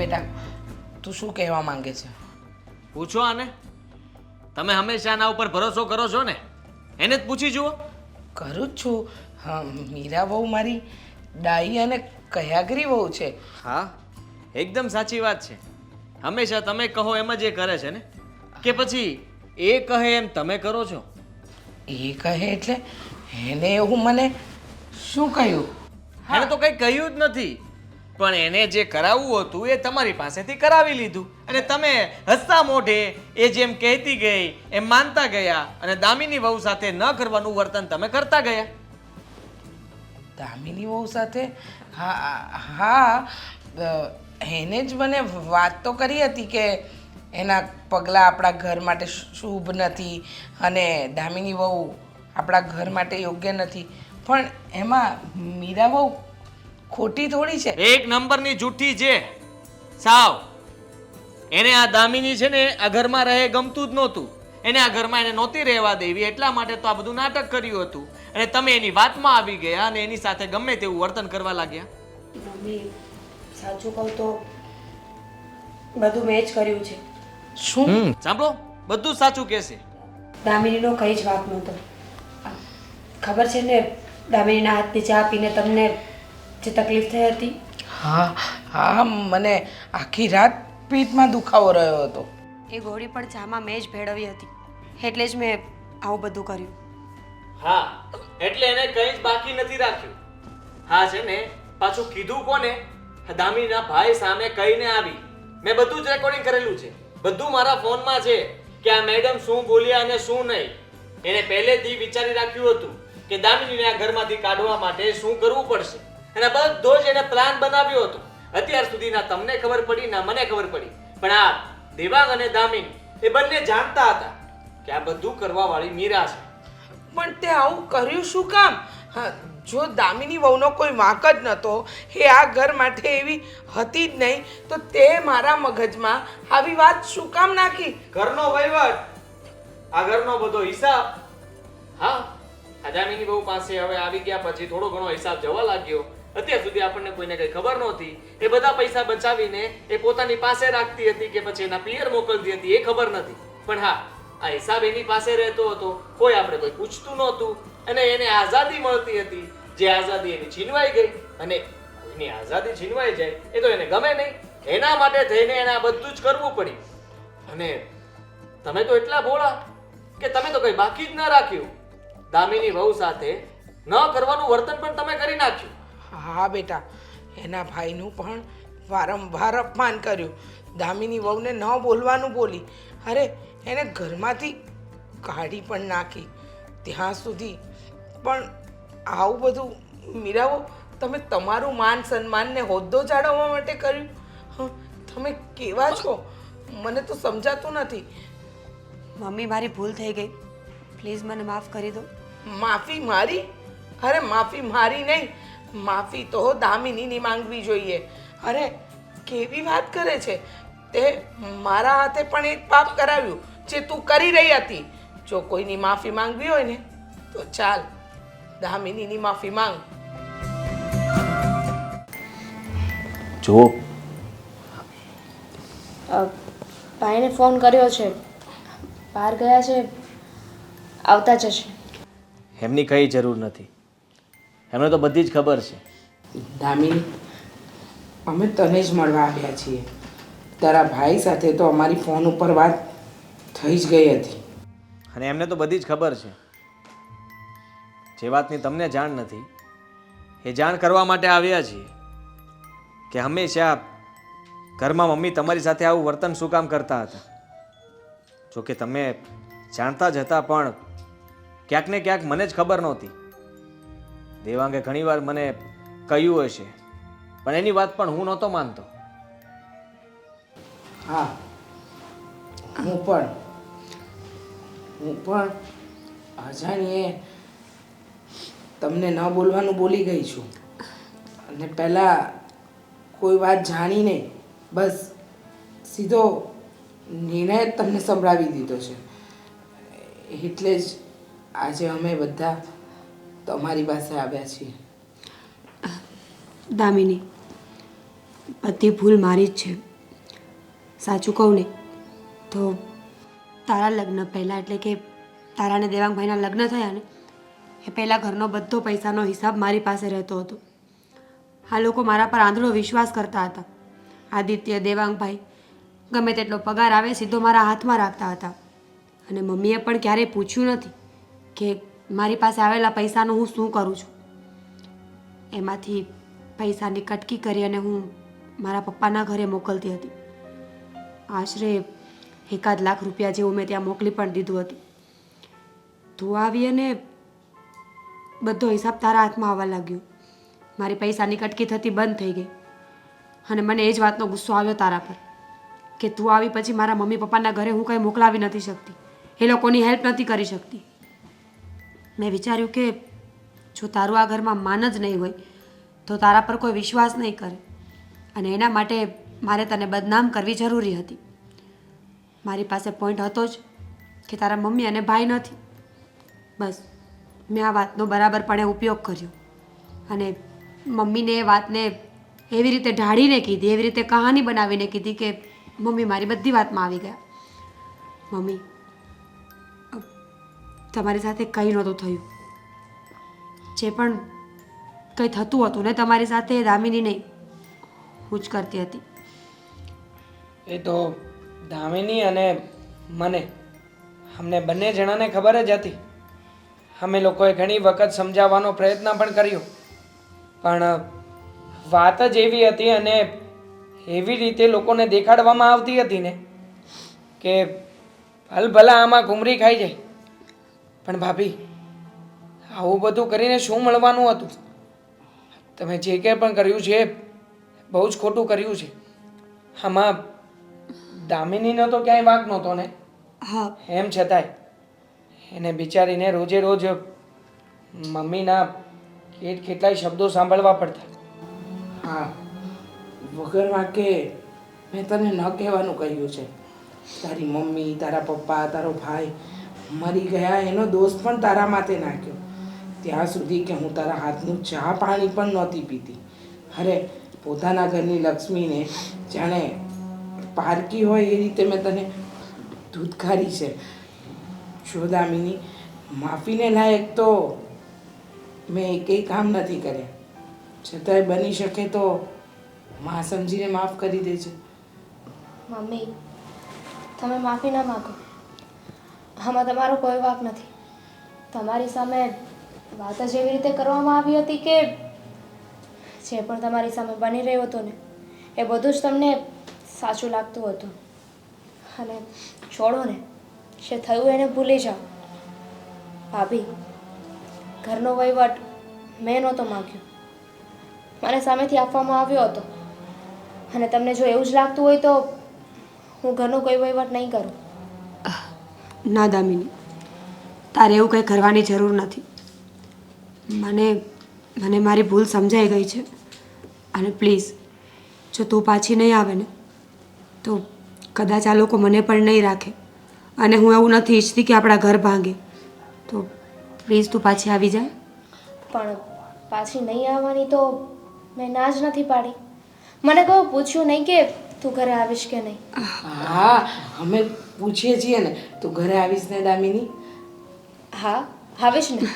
બેટા, તું શું કહેવા માંગે છે? પૂછો આને. તમે હંમેશા આના ઉપર ભરોસો કરો છો ને? એને જ પૂછી જુઓ. કરું જ છું. હા, મીરા બહુ મારી ડાઈ અને કયાગરી બહુ છે. હા, એકદમ સાચી વાત છે. હંમેશા તમે કહો એમ જ એ કરે છે ને? કે પછી એ કહે એમ તમે કરો છો? એ કહે એટલે એને એવું મને શું કહ્યું? એને તો કંઈ કહ્યું જ નથી, પણ એને જે કરાવવું હતું એ તમારી પાસેથી કરાવી લીધું અને તમે હસતા મોઢે એ જેમ કહેતી ગઈ એમ માનતા ગયા અને દામિની વહુ સાથે ન કરવાનું વર્તન તમે કરતા ગયા. દામિની વહુ સાથે? હા હા, એને જ મને વાત તો કરી હતી કે એના પગલાં આપણા ઘર માટે શુભ નથી અને દામિની વહુ આપણા ઘર માટે યોગ્ય નથી. પણ એમાં મીરા બહુ ખોટી થોડી છે. એક નંબરની જૂઠી છે સાવ. એને આ દામિની છે ને આ ઘરમાં રહે ગમતું જ નહોતું. એને આ ઘરમાં એને નહોતી રહેવા દેવી, એટલા માટે તો આ બધું નાટક કર્યું હતું અને તમે એની વાતમાં આવી ગયા અને એની સાથે ગમે તેવું વર્તન કરવા લાગ્યા. મમ્મી, સાચું કહું તો બધું મેં જ કર્યું છે. શું? સાંભળો, બધું સાચું કહેશે. દામિનીનો કઈ જ વાંક નહોતો. ખબર છે ને, દામિનીના હાથની ચા પીને તમને જે તકલીફ થઈ હતી? હા હા, મને આખી રાત પીઠમાં દુખાવો રહ્યો હતો. એ ગોળી પણ ચામાં મેં જ ભેળવી હતી, એટલે જ મેં આવું બધું કર્યું. હા, એટલે એને કંઈ જ બાકી નથી રાખ્યું. હા છે ને, પાછું કીધું કોને? દામિનીના ભાઈ સામે કહીને આવી. મેં બધું જ રેકોર્ડિંગ કરેલું છે, બધું મારા ફોનમાં છે કે આ મેડમ શું બોલ્યા અને શું નહીં. એને પહેલેથી વિચારી રાખ્યું હતું કે દામિનીને આ ઘરમાંથી કાઢવા માટે શું કરવું પડશે અને બધો જ એને પ્લાન બનાવ્યો હતો. અત્યાર સુધીના તમને ખબર પડી ના મને ખબર પડી, પણ આ દેવાંગ અને દામિની એ બંને જાણતા હતા કે આ બધું કરવા વાળી મીરા છે. પણ તે આવું કર્યું શું કામ? હા, જો દામિની વહુનો કોઈ વાંક જ નહોતો, એ આ ઘર માટે એવી હતી જ નહીં, તો તે મારા મગજમાં આવી વાત શું કામ નાખી? ઘરનો વહીવટ, આ ઘરનો બધો હિસાબ. હા, આ દામિની બહુ પાસે હવે આવી ગયા પછી થોડો ઘણો હિસાબ જવા લાગ્યો. અત્યાર સુધી આપણને કોઈને કઈ ખબર નહોતી. એ બધા પૈસા બચાવીને એ પોતાની પાસે રાખતી હતી કે પછી એના પિયર મોકલતી હતી એ ખબર નથી. પણ હા, આ હિસાબ એની પાસે રહેતો હતો, કોઈ આપણે કોઈ પૂછતું નહોતું અને એને આઝાદી મળતી હતી. જે આઝાદી એની છીનવાઈ ગઈ અને કોઈની આઝાદી છીનવાઈ જાય એ તો એને ગમે નહીં. એના માટે થઈને એને આ બધું જ કરવું પડ્યું. અને તમે તો એટલા ભોળા કે તમે તો કઈ બાકી જ ન રાખ્યું. દામિની વહુ સાથે ન કરવાનું વર્તન પણ તમે કરી નાખ્યું. હા બેટા, એના ભાઈનું પણ વારંવાર અપમાન કર્યું. દામિની વહુને ન બોલવાનું બોલી. અરે, એને ઘરમાંથી કાઢી પણ નાખી. ત્યાં સુધી પણ આવું બધું મીરાઓ તમે તમારું માન સન્માન ને હોદ્દો જાળવવા માટે કર્યું? તમે કેવા છો? મને તો સમજાતું નથી. મમ્મી, મારી ભૂલ થઈ ગઈ, પ્લીઝ મને માફ કરી દો. માફી મારી? અરે માફી મારી નહીં, માફી તો દામિનીની માંગવી જોઈએ. અરે કેવી વાત કરે છે! તે મારા હાથે પણ એક પાપ કરાવ્યું જે તું કરી રહી હતી. જો કોઈની માફી માંગવી હોય ને તો ચાલ, દામિનીની માફી માંગ. જો ભાઈને ફોન કર્યો છે, બહાર ગયા છે, આવતા જશે. એમની કઈ જરૂર નથી, એમને તો બધી જ ખબર છે. દામિની, અમે તને જ મળવા આવ્યા છીએ. તારા ભાઈ સાથે તો અમારી ફોન ઉપર વાત થઈ જ ગઈ હતી અને એમને તો બધી જ ખબર છે. જે વાતની તમને જાણ નથી એ જાણ કરવા માટે આવ્યા છીએ કે હંમેશા ઘરમાં મમ્મી તમારી સાથે આવું વર્તન શું કામ કરતા હતા. જો કે તમે જાણતા જ હતા, પણ ક્યાંક ને ક્યાંક મને જ ખબર નહોતી. દેવાંગે ઘણીવાર મને કહ્યું હશે, પણ એની વાત પણ હું નહોતો માનતો. હા, હું પણ અજાણીએ તમને ન બોલવાનું બોલી ગઈ છું. અને પહેલાં કોઈ વાત જાણી નહીં, બસ સીધો નિર્ણય જ તમને સંભળાવી દીધો છે. એટલે જ આજે અમે બધા તમારી પાસે આવ્યા છીએ. દામિની, બધી ભૂલ મારી જ છે. સાચું કહું ને તો તારા લગ્ન પહેલાં એટલે કે તારા અને દેવાંગભાઈના લગ્ન થયા ને એ પહેલાં ઘરનો બધો પૈસાનો હિસાબ મારી પાસે રહેતો હતો. આ લોકો મારા પર આંધળો વિશ્વાસ કરતા હતા. આદિત્ય, દેવાંગભાઈ ગમે તેટલો પગાર આવે સીધો મારા હાથમાં રાખતા હતા. અને મમ્મીએ પણ ક્યારેય પૂછ્યું નથી કે મારી પાસે આવેલા પૈસાનું હું શું કરું છું. એમાંથી પૈસાની કટકી કરી અને હું મારા પપ્પાના ઘરે મોકલતી હતી. આશરે 1 લાખ રૂપિયા જેવું મેં ત્યાં મોકલી પણ દીધું હતું. તું આવી અને બધો હિસાબ તારા હાથમાં આવવા લાગ્યો. મારી પૈસાની કટકી થતી બંધ થઈ ગઈ. અને મને એ જ વાતનો ગુસ્સો આવ્યો તારા પર કે તું આવી પછી મારા મમ્મી પપ્પાના ઘરે હું કંઈ મોકલાવી નથી શકતી, એ લોકોની હેલ્પ નથી કરી શકતી. મેં વિચાર્યું કે જો તારું આ ઘરમાં માન જ નહીં હોય તો તારા પર કોઈ વિશ્વાસ નહીં કરે, અને એના માટે મારે તને બદનામ કરવી જરૂરી હતી. મારી પાસે પોઈન્ટ હતો જ કે તારા મમ્મી અને ભાઈ નથી. બસ મેં આ વાતનો બરાબરપણે ઉપયોગ કર્યો અને મમ્મીને એ વાતને એવી રીતે ઢાળીને કીધી, એવી રીતે કહાની બનાવીને કીધી કે મમ્મી મારી બધી વાતમાં આવી ગયા. મમ્મી, તમારી સાથે કંઈ નહોતું થયું. જે પણ કંઈ થતું હતું ને તમારી સાથે એ દામિની નહીં, હું જ કરતી હતી. એ તો દામિની અને મને અમને બંને જણાને ખબર જ હતી. અમે લોકોએ ઘણી વખત સમજાવવાનો પ્રયત્ન પણ કર્યો, પણ વાત જ એવી હતી અને એવી રીતે લોકોને દેખાડવામાં આવતી હતી ને કે ભલભલા આમાં ઘૂમરી ખાઈ જાય. પણ ભાભી, આવું બધું કરીને શું મળવાનું હતું? તમે જે કંઈ પણ કર્યું છે બહુ જ ખોટું કર્યું છે. આમાં દામિનીનો તો ક્યાંય વાંક નહોતો ને. હા, એમ છતાંય એને બિચારીને રોજે રોજ મમ્મીના કેટલાય શબ્દો સાંભળવા પડતા. હા, વગર વાંકે મેં તને ન કહેવાનું કહ્યું છે. તારી મમ્મી, તારા પપ્પા, તારો ભાઈ મરી ગયા એનો દોષ પણ તારા માથે નાખ્યો. ત્યાં સુધી કે હું તારા હાથનું ચા પાણી પણ નહોતી પીતી. અરે પોતાના ઘરની લક્ષ્મીને જાણે પારકી હોય એ રીતે મેં તને ધૂતકારી છે. જો દામિની, માફીને લાયક તો મેં એકેય કામ નથી કર્યા, છતાંય બની શકે તો માં સમજીને માફ કરી દેજે. મમ્મી, તમે માફી ના માગો. આમાં તમારો કોઈ વાંક નથી. તમારી સામે વાત જ એવી રીતે કરવામાં આવી હતી કે જે પણ તમારી સામે બની રહ્યું હતું ને એ બધું જ તમને સાચું લાગતું હતું. અને છોડો ને, જે થયું એને ભૂલી જાઓ. ભાભી, ઘરનો વહીવટ મેં નહોતો માગ્યો, મને સામેથી આપવામાં આવ્યો હતો. અને તમને જો એવું જ લાગતું હોય તો હું ઘરનો કોઈ વહીવટ નહીં કરું. ના દામિની, તારે એવું કંઈ કરવાની જરૂર નથી. મને મારી ભૂલ સમજાઈ ગઈ છે. અને પ્લીઝ, જો તું પાછી નહીં આવે ને તો કદાચ આ લોકો મને પણ નહીં રાખે. અને હું એવું નથી ઈચ્છતી કે આપણા ઘર ભાંગે. તો પ્લીઝ તું પાછી આવી જા. પણ પાછી નહીં આવવાની તો મેં ના જ નથી પાડી. મને કોઈ પૂછ્યું નહીં કે તું ઘરે આવીશ કે નહીં. હા, અમે પૂછીએ છીએ ને, તું ઘરે આવીશ ને દામિની? હા, આવીશ ને.